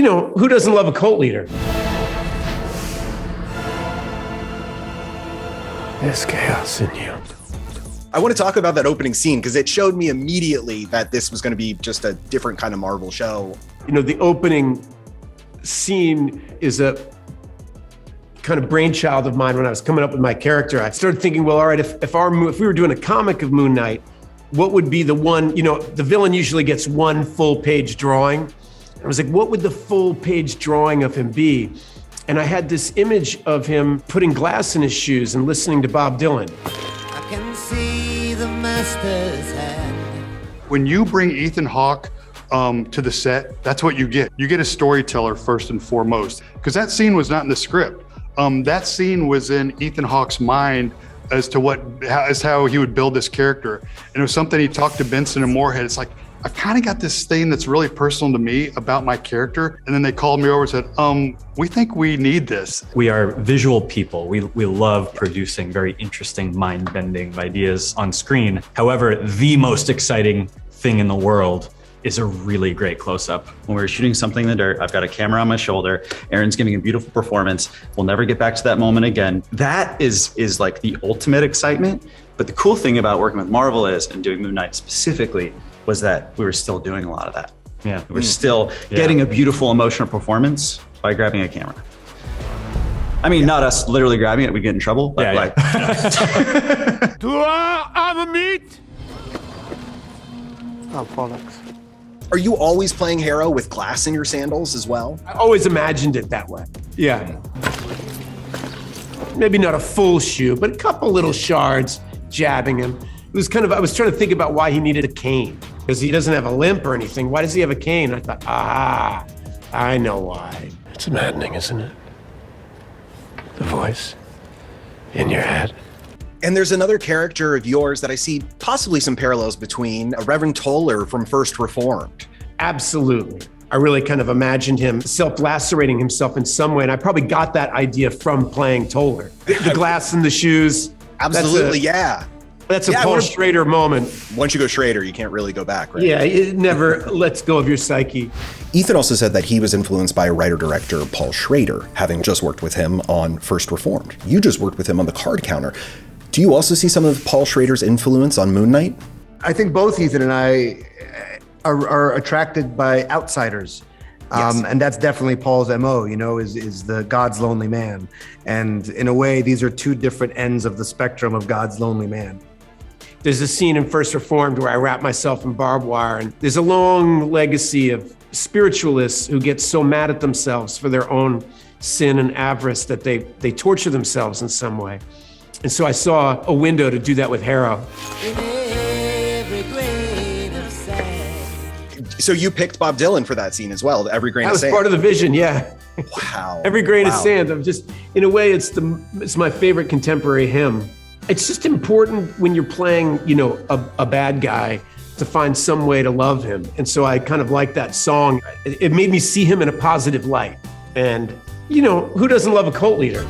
who doesn't love a cult leader? There's chaos in you. I want to talk about that opening scene because it showed me immediately that this was going to be just a different kind of Marvel show. The opening scene is a kind of brainchild of mine when I was coming up with my character. I started thinking, well, all right, if we were doing a comic of Moon Knight, what would be the one, the villain usually gets one full page drawing. I was like, what would the full page drawing of him be? And I had this image of him putting glass in his shoes and listening to Bob Dylan. I can see the master's hand. When you bring Ethan Hawke to the set, that's what you get. You get a storyteller first and foremost, because that scene was not in the script. That scene was in Ethan Hawke's mind as to how he would build this character. And it was something he talked to Benson and Moorhead. It's like, I've kind of got this thing that's really personal to me about my character. And then they called me over and said, we think we need this. We are visual people. We love producing very interesting, mind-bending ideas on screen. However, the most exciting thing in the world is a really great close-up. When we were shooting something in the dirt, I've got a camera on my shoulder, Aaron's giving a beautiful performance. We'll never get back to that moment again. That is like the ultimate excitement. But the cool thing about working with Marvel and doing Moon Knight specifically, was that we were still doing a lot of that. Yeah. We were still getting a beautiful emotional performance by grabbing a camera. I mean, not us literally grabbing it, we'd get in trouble, but To our meat! Oh, bollocks. Are you always playing Harrow with glass in your sandals as well? I always imagined it that way. Yeah. Maybe not a full shoe, but a couple little shards jabbing him. It was I was trying to think about why he needed a cane, because he doesn't have a limp or anything. Why does he have a cane? I thought, I know why. It's maddening, isn't it? The voice in your head. And there's another character of yours that I see possibly some parallels between, a Reverend Toller from First Reformed. Absolutely. I really kind of imagined him self-lacerating himself in some way, and I probably got that idea from playing Toller. The glass in the shoes. Absolutely, yeah. That's a Paul Schrader moment. Once you go Schrader, you can't really go back, right? Yeah, it never lets go of your psyche. Ethan also said that he was influenced by writer-director Paul Schrader, having just worked with him on First Reformed. You just worked with him on The Card Counter. Do you also see some of Paul Schrader's influence on Moon Knight? I think both Ethan and I are attracted by outsiders. Yes. And that's definitely Paul's MO, is the God's lonely man. And in a way, these are two different ends of the spectrum of God's lonely man. There's a scene in First Reformed where I wrap myself in barbed wire, and there's a long legacy of spiritualists who get so mad at themselves for their own sin and avarice that they torture themselves in some way. And so I saw a window to do that with Harrow. So you picked Bob Dylan for that scene as well, Every Grain of Sand. That was part of the vision, yeah. Wow. Every Grain of Sand. I'm just, in a way, it's my favorite contemporary hymn. It's just important when you're playing, a bad guy to find some way to love him. And so I kind of like that song. It made me see him in a positive light. And, who doesn't love a cult leader?